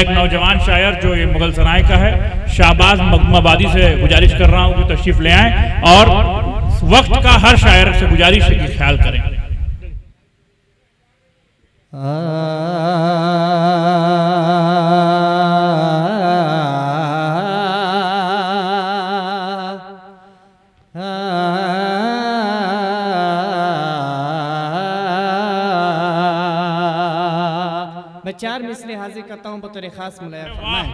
एक नौजवान शायर जो ये मुगल सराय का है, शाहबाज मगमाबादी से गुजारिश कर रहा हूँ कि तशरीफ ले आएं और वक्त का हर शायर से गुजारिश है कि ख्याल करें। मैं 4 मिसरे हाजिर करता हूँ बतौर खास मुलाया फरमाए।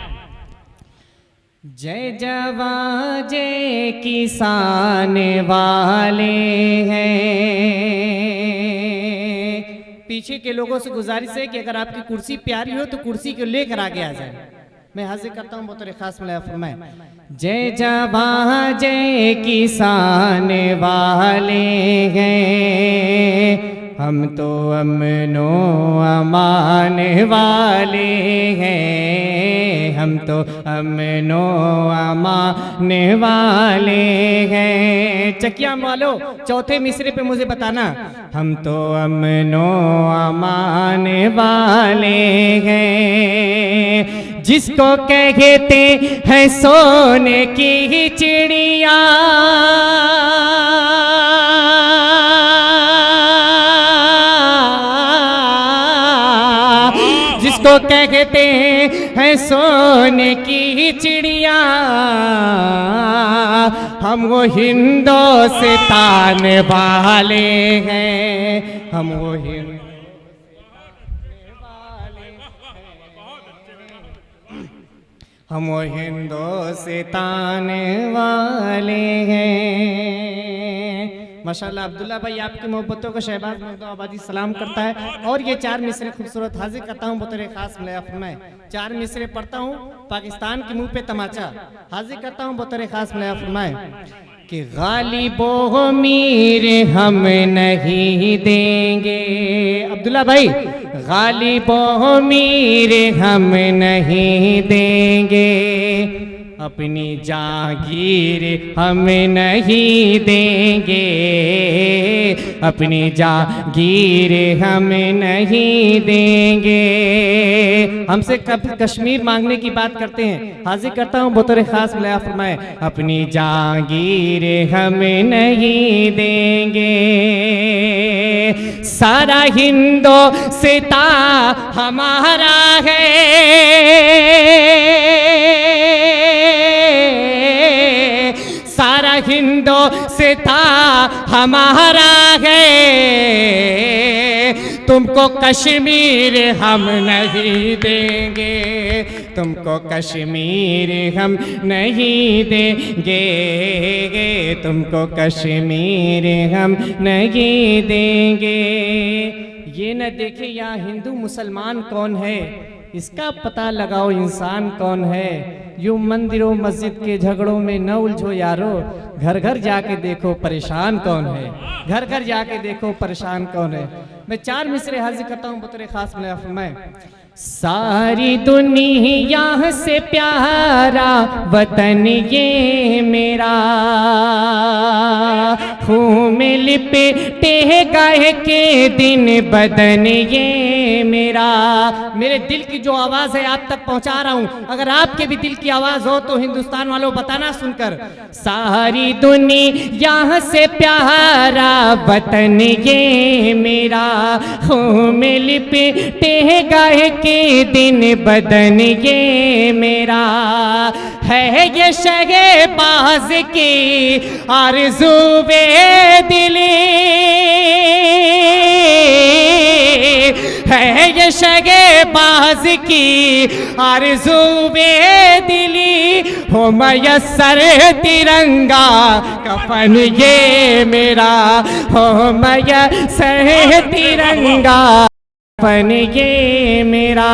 जय जवान जय किसान वाले हैं। पीछे के लोगों से गुजारिश है कि अगर आपकी कुर्सी प्यारी हो तो कुर्सी को लेकर आगे आ जाए। मैं हाजिर करता हूँ बतौर खास मुलाया फरमाए। जय जवान जय किसान वाले हैं, हम तो अमनो अमान वाले हैं, हम तो अमनो अमान वाले हैं। चकिया वालों चौथे मिसरे पे मुझे बताना, हम तो अमनो अमान वाले हैं। जिसको कहते हैं सोने की चिड़िया, जिसको कहते हैं सोने की चिड़िया, हम वो हिंदुस्तान वाले हैं, हम वो हम वो हिंदुस्तान वाले हैं। माशाल्लाह अब्दुल्ला भाई आपकी मोहब्बतों को शहबाज मगमाबादी सलाम करता है। और ये 4 मिसरे खूबसूरत हाजिर करता हूँ बतौर खास मुलाया फरमाए। 4 मिसरे पढ़ता हूँ, पाकिस्तान के मुंह पे तमाचा हाजिर करता हूँ बतौर खास मुलाया फरमाए कि गालिबो मीर हम नहीं देंगे। अब्दुल्ला भाई गालिबो मीर हम नहीं देंगे, अपनी जागीर हम नहीं देंगे, अपनी जागीर हम नहीं देंगे। हमसे कब कश्मीर मांगने की बात करते हैं, हाजिर करता हूँ बतौर खास मुलाया फरमाए। अपनी जागीर हम नहीं देंगे, सारा हिंदुस्तान हमारा है, सारा हिंदुस्तान हमारा है। तुमको कश्मीर हम नहीं देंगे, तुमको कश्मीर हम नहीं देंगे, तुमको कश्मीर हम नहीं देंगे। ये न देखे यहाँ हिंदू मुसलमान कौन है, इसका पता लगाओ इंसान कौन है। यूं मंदिरों मस्जिद के झगड़ों में न उलझो यारो, घर घर जाके देखो परेशान कौन है, घर घर जाके देखो परेशान कौन है। मैं 4 मिसरे हाजिर करता हूँ बतौर खास मुलाया फरमाए। सारी दुनिया से प्यारा वतन ये मेरा, खून में लिपटे गाय के दिन बदन ये मेरा। मेरे दिल की जो आवाज़ है आप तक पहुंचा रहा हूं, अगर आपके भी दिल की आवाज़ हो तो हिंदुस्तान वालों बताना सुनकर। सारी दुनिया से प्यारा वतन ये मेरा, खून में लिपटे गाय के दिन बदन ये मेरा। है ये शहबाज की आरज़ूए दिली, है ये शहबाज की आरज़ूए दिली, हो मयस्सर तिरंगा कफन ये मेरा, हो मयस्सर तिरंगा कफन ये मेरा।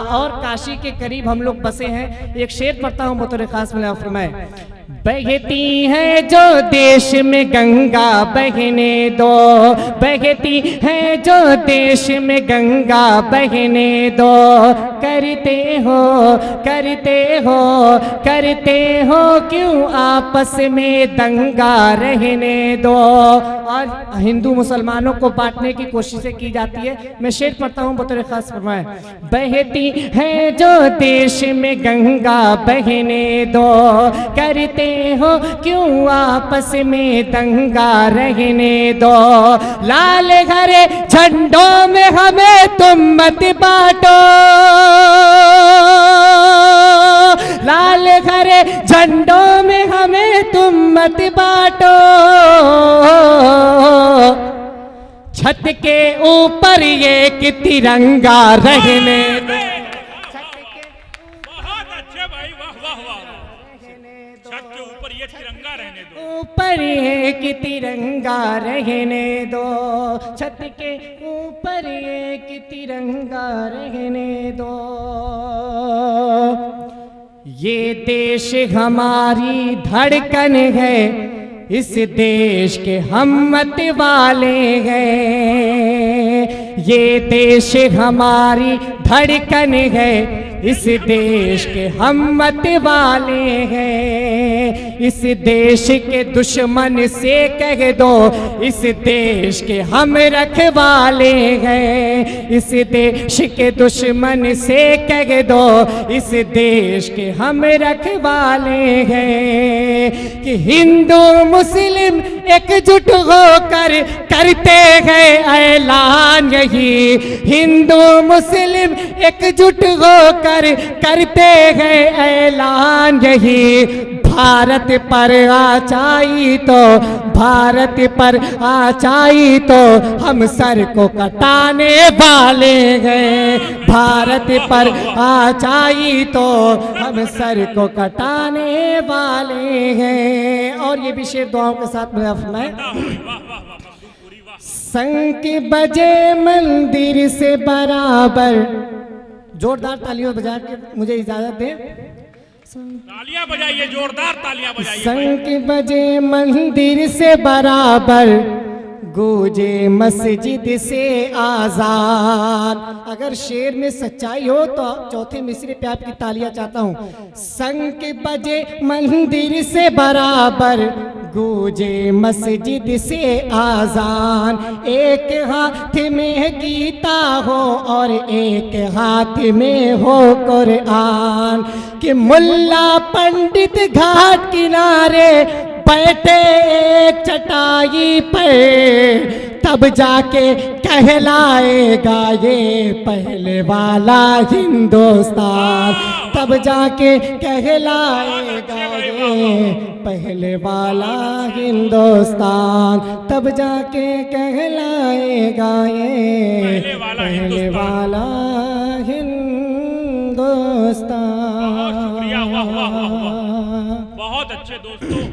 और काशी के करीब हम लोग बसे हैं, एक शेर पढ़ता हूँ बतौर खास मुलाया फरमाए। बहती है जो देश में गंगा बहने दो, बहती है जो देश में गंगा बहने दो, करते हो करते हो करते हो क्यों आपस में दंगा रहने दो। और हिंदू मुसलमानों को बांटने की कोशिशें की जाती है। मैं शेर पढ़ता हूँ बतौर खास फरमाए। बहती है जो देश में गंगा बहने दो, करते हो क्यों आपस में दंगा रहने दो। लाल हरे झंडों में हमें तुम मत बांटो, लाल हरे झंडों में हमें तुम मत बांटो। छत के ऊपर एक तिरंगा रहने दो। बहुत अच्छे भाई, वाह वाह वाह। छत के ऊपर ये तिरंगा रहने दो, ऊपर एक तिरंगा रहने दो, छत के ऊपर एक तिरंगा रहने दो। ये देश हमारी धड़कन है, इस देश के हम मत वाले हैं। ये देश हमारी धड़कन है, इस देश के हम मत वाले हैं। इस देश के दुश्मन से कह दो, इस देश के हम रखवाले हैं। इस देश के दुश्मन से कह दो, इस देश के हम रखवाले हैं। कि हिंदू मुस्लिम एकजुट होकर करते हैं ऐलान यही, हिंदू मुस्लिम एकजुट होकर करते हैं ऐलान यही। भारत पर आचाई तो, भारत पर आचाई तो हम सर को कटाने वाले हैं। भारत पर आचाई तो हम सर को कटाने वाले हैं। और ये भी शेर दुआओं के साथ में फरमाए। शंख बजे मंदिर से बराबर, जोरदार तालियों बजा के मुझे इजाजत दें। तालियां बजाइए, जोरदार तालियां बजाइए। शंख बजे मंदिर से बराबर, गूंजे मस्जिद से आजाद। अगर शेर में सच्चाई हो तो चौथे मिसरे पे आपकी तालियां चाहता हूँ। शंख बजे मंदिर से बराबर, गूंजे मस्जिद से आजान। एक हाथ में गीता हो और एक हाथ में हो कुरान। कि मुल्ला पंडित घाट किनारे बैठे एक चटाई पर, तब जाके कहलाएगा ये पहले वाला हिंदुस्तान। तब जाके कहलाएगा ये पहले वाला हिंदुस्तान। तब जाके कहलाएगा ये पहले वाला हिंदुस्तान। बहुत शुक्रिया, वाह वाह वाह, बहुत अच्छे दोस्तों।